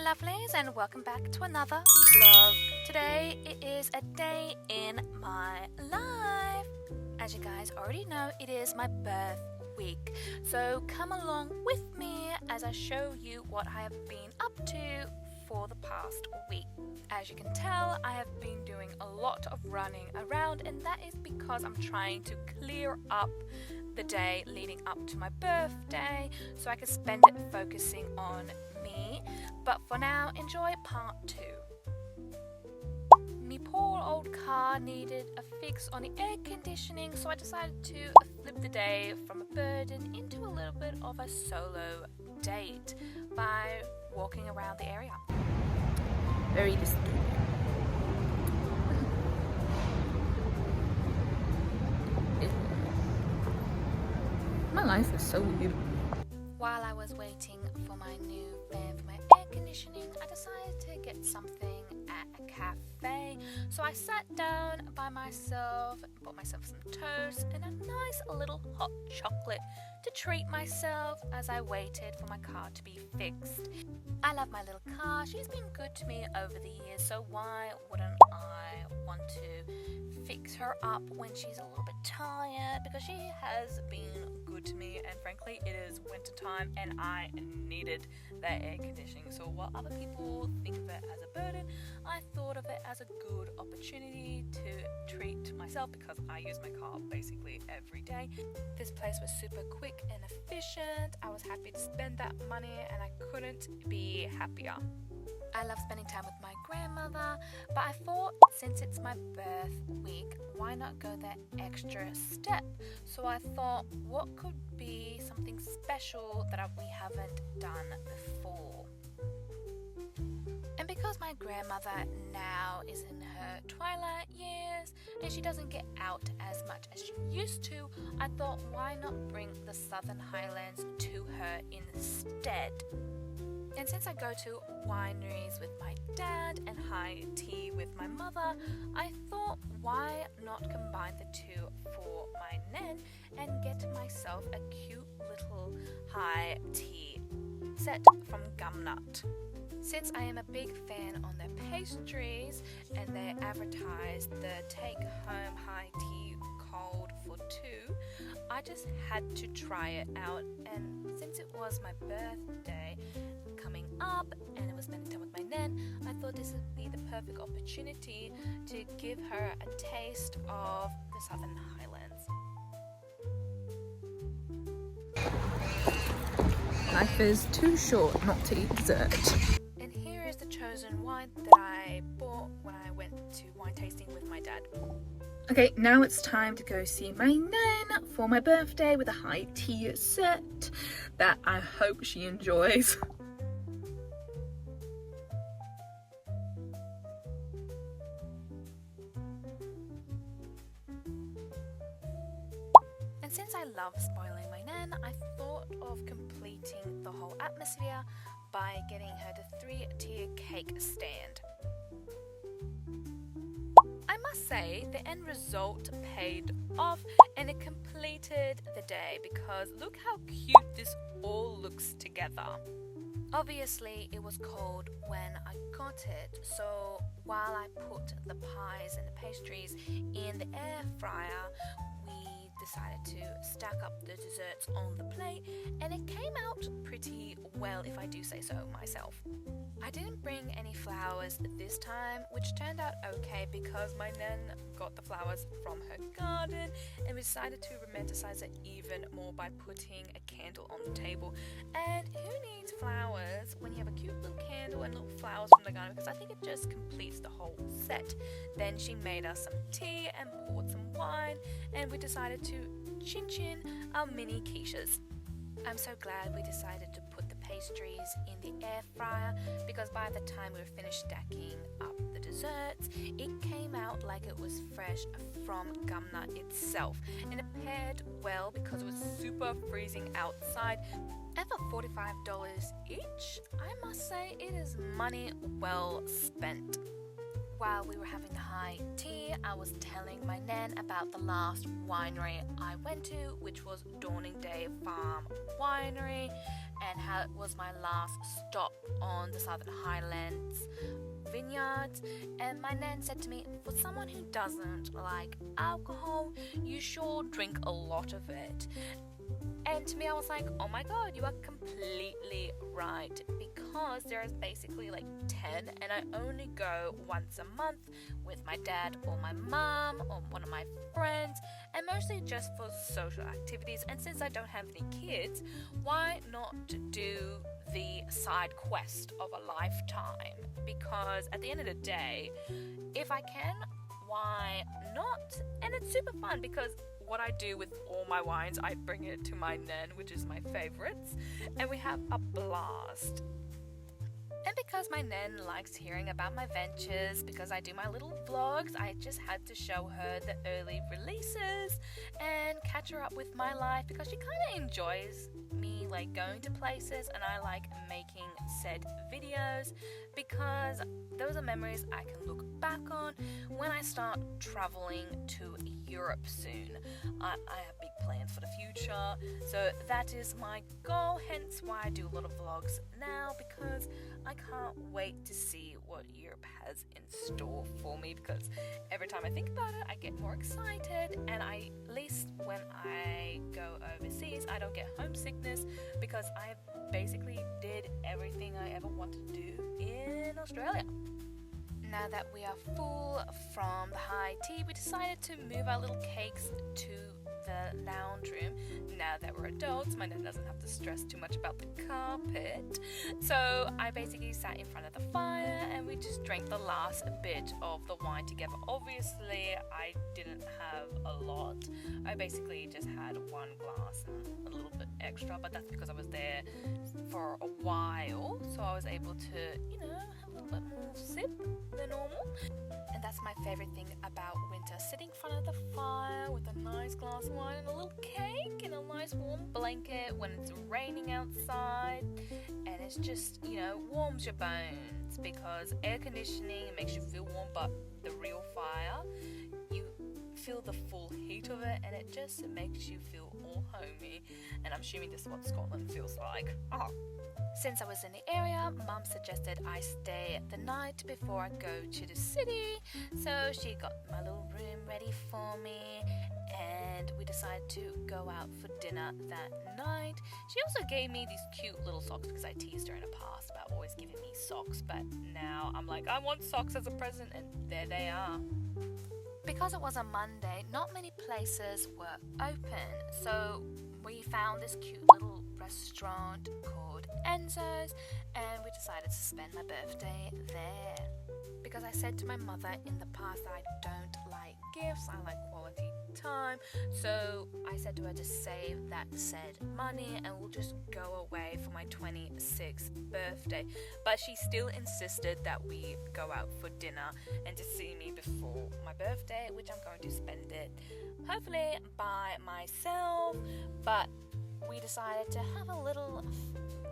lovelies, and welcome back to another vlog. Today it is a day in my life. As you guys already know, it is my birth week, so come along with me as I show you what I have been up to for the past week. As you can tell, I have been doing a lot of running around, and that is because I'm trying to clear up the day leading up to my birthday so I can spend it focusing on me. But for now, enjoy part 2. Me poor old car needed a fix on the air conditioning, so I decided to flip the day from a burden into a little bit of a solo date by walking around the area. Very disturbing. My life is so weird. While I was waiting for my new fan for my air conditioning, I decided to get something at a cafe. So I sat down by myself, bought myself some toast and a nice little hot chocolate to treat myself as I waited for my car to be fixed. I love my little car. She's been good to me over the years, so why wouldn't I want to fix her up when she's a little bit tired, because she has been good to me, and frankly it is winter time and I needed that air conditioning. So while other people think of it as a burden, I thought of it as a good opportunity to treat myself, because I use my car basically every day. This place was super quick and efficient. I was happy to spend that money and I couldn't be happier. I love spending time with my grandmother, but I thought since it's my birth week, why not go that extra step? So I thought, what could be something special that we haven't done before? And because my grandmother now is in her twilight years and she doesn't get out as much as she used to, I thought, why not bring the Southern Highlands to her instead? And since I go to wineries with my dad and high tea with my mother, I thought, why not combine the two for my nan and get myself a cute little high tea set from Gumnut. Since I am a big fan on their pastries and they advertise the take-home high tea cold for 2, I just had to try it out. And since it was my birthday coming up and it was spending time with my nan, I thought this would be the perfect opportunity to give her a taste of the Southern Highlands. Life is too short not to eat dessert. And here is the chosen wine that I bought when I went to wine tasting with my dad. Okay, now it's time to go see my nan for my birthday with a high tea set that I hope she enjoys. And since I love spoiling my nan, I thought of completing the whole atmosphere by getting her the 3-tier cake stand. I must say, the end result paid off and it completed the day, because look how cute this all looks together. Obviously, it was cold when I got it, so while I put the pies and the pastries in the air fryer, we decided to stack up the desserts on the plate, and it came out pretty well, if I do say so myself. I didn't bring any flowers this time, which turned out okay because my nan got the flowers from her garden, and we decided to romanticize it even more by putting a candle on the table. And who needs flowers when you have a cute little candle and little flowers from the garden? Because I think it just completes the whole set. Then she made us some tea and poured some wine, and we decided to chin our mini quiches. I'm so glad we decided to put the pastries in the air fryer, because by the time we were finished stacking up the desserts, it came out like it was fresh from Gumnut itself, and it paired well because it was super freezing outside. And for $45 each, I must say it is money well spent. While we were having the high tea, I was telling my nan about the last winery I went to, which was Dawning Day Winery, and how it was my last stop on the Southern Highlands vineyards. And my nan said to me, for someone who doesn't like alcohol, you sure drink a lot of it. And to me, I was like, oh my god, you are completely right, because there's basically like 10, and I only go once a month with my dad or my mom or one of my friends, and mostly just for social activities. And since I don't have any kids, why not do the side quest of a lifetime? Because at the end of the day, if I can, why not? And it's super fun, because what I do with all my wines, I bring it to my nan, which is my favorites, and we have a blast. And because my nan likes hearing about my ventures, because I do my little vlogs, I just had to show her the early releases and catch her up with my life, because she kind of enjoys me like going to places, and I like making said videos, because those are memories I can look back on when I start traveling to Europe soon. I have big plans for the future, so that is my goal, hence why I do a lot of vlogs now, because I can't wait to see what Europe has in store for me, because every time I think about it, I get more excited, and at least when I go overseas, I don't get homesickness, because I basically did everything I ever wanted to do in Australia. Now that we are full from the high tea, we decided to move our little cakes to the lounge room. Now that we're adults, my nan doesn't have to stress too much about the carpet. So I basically sat in front of the fire and we just drank the last bit of the wine together. Obviously, I didn't have a lot. I basically just had one glass and a little bit extra, but that's because I was there for a while, so I was able to, have a little bit more sip than normal. And that's my favorite thing about winter, sitting in front of the fire with a nice glass of wine and a little cake and a nice warm blanket when it's raining outside, and it's just, warms your bones, because air conditioning makes you feel warm, but the real fire, you feel the full heat of it, and it just makes you feel all homey. And I'm assuming this is what Scotland feels like. Since I was in the area, Mum suggested I stay the night before I go to the city, so she got my little room ready for me, and we decided to go out for dinner that night. She also gave me these cute little socks, because I teased her in the past about always giving me socks, but now I'm like, I want socks as a present, and there they are. Because it was a Monday, not many places were open, so we found this cute little restaurant called Enzo's, and we decided to spend my birthday there. Because I said to my mother in the past that I don't like gifts, I like quality time, so I said to her to save that said money and we'll just go away for my 26th birthday. But she still insisted that we go out for dinner and to see me before my birthday, which I'm going to spend it hopefully by myself, but we decided to have a little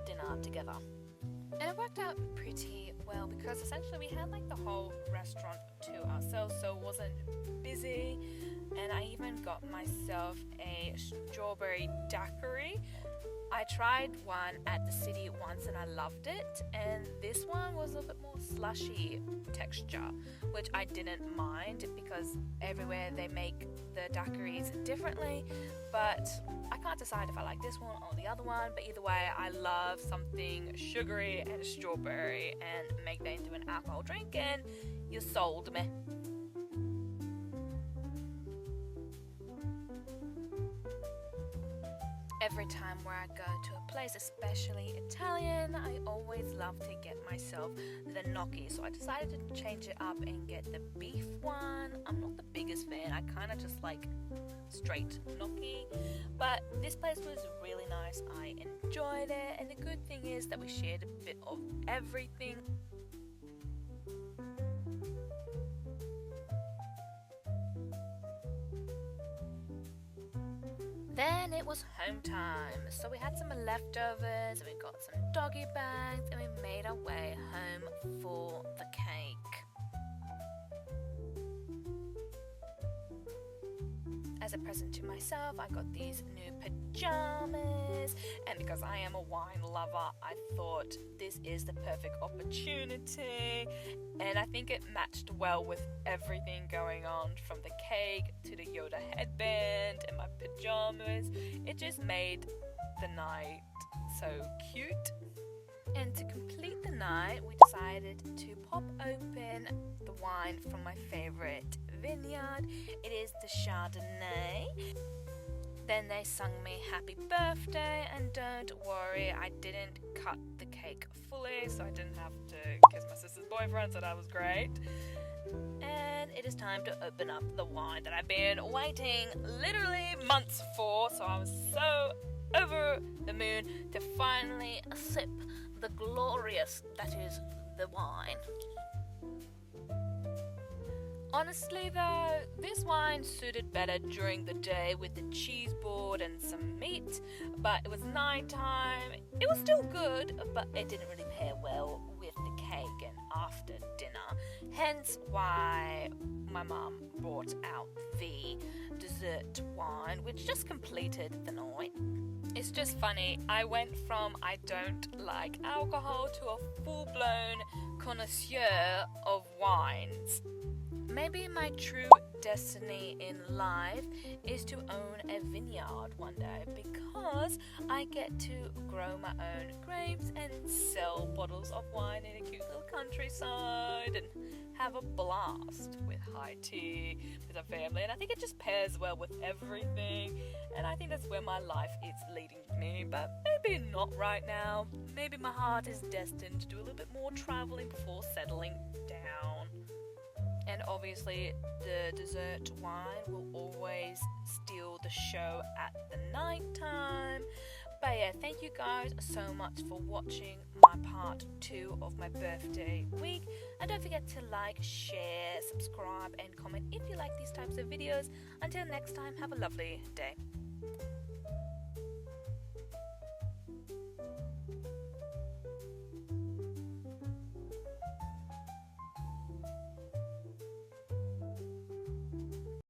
dinner together. And it worked out pretty well, because essentially we had like the whole restaurant to ourselves, so it wasn't busy. And I even got myself a strawberry daiquiri. I tried one at the city once and I loved it, and this one was a little bit more slushy texture, which I didn't mind, because everywhere they make the daiquiris differently, but I can't decide if I like this one or the other one. But either way, I love something sugary and strawberry, and make that into an alcohol drink, and you sold me. Every time where I go to a place, especially Italian, I always love to get myself the gnocchi. So I decided to change it up and get the beef one. I'm not the biggest fan. I kind of just like straight gnocchi. But this place was really nice. I enjoyed it. And the good thing is that we shared a bit of everything. Then it was home time, so we had some leftovers, we got some doggy bags, and we made our way home for the cake. as a present to myself, I got these new pajamas, and because I am a wine lover, I thought this is the perfect opportunity, and I think it matched well with everything going on, from the cake to the Yoda headband and my pajamas. It just made the night so cute. And to complete the night, we decided to pop open the wine from my favorite vineyard. It is the Chardonnay. Then they sung me happy birthday, and don't worry, I didn't cut the cake fully, so I didn't have to kiss my sister's boyfriend, so that was great. And it is time to open up the wine that I've been waiting literally months for, so I was so over the moon to finally sip the glorious that is the wine. Honestly though, this wine suited better during the day with the cheese board and some meat, but it was nighttime. It was still good, but it didn't really pair well with the cake and after dinner. Hence why my mum brought out the dessert wine, which just completed the night. It's just funny, I went from I don't like alcohol to a full-blown connoisseur of wines. Maybe my true destiny in life is to own a vineyard one day, because I get to grow my own grapes and sell bottles of wine in a cute little countryside and have a blast with high tea with a family. And I think it just pairs well with everything, and I think that's where my life is leading me, but maybe not right now. Maybe my heart is destined to do a little bit more traveling before settling down. And obviously the dessert wine will always steal the show at the night time. But yeah, thank you guys so much for watching my part 2 of my birthday week. And don't forget to like, share, subscribe and comment if you like these types of videos. Until next time, have a lovely day.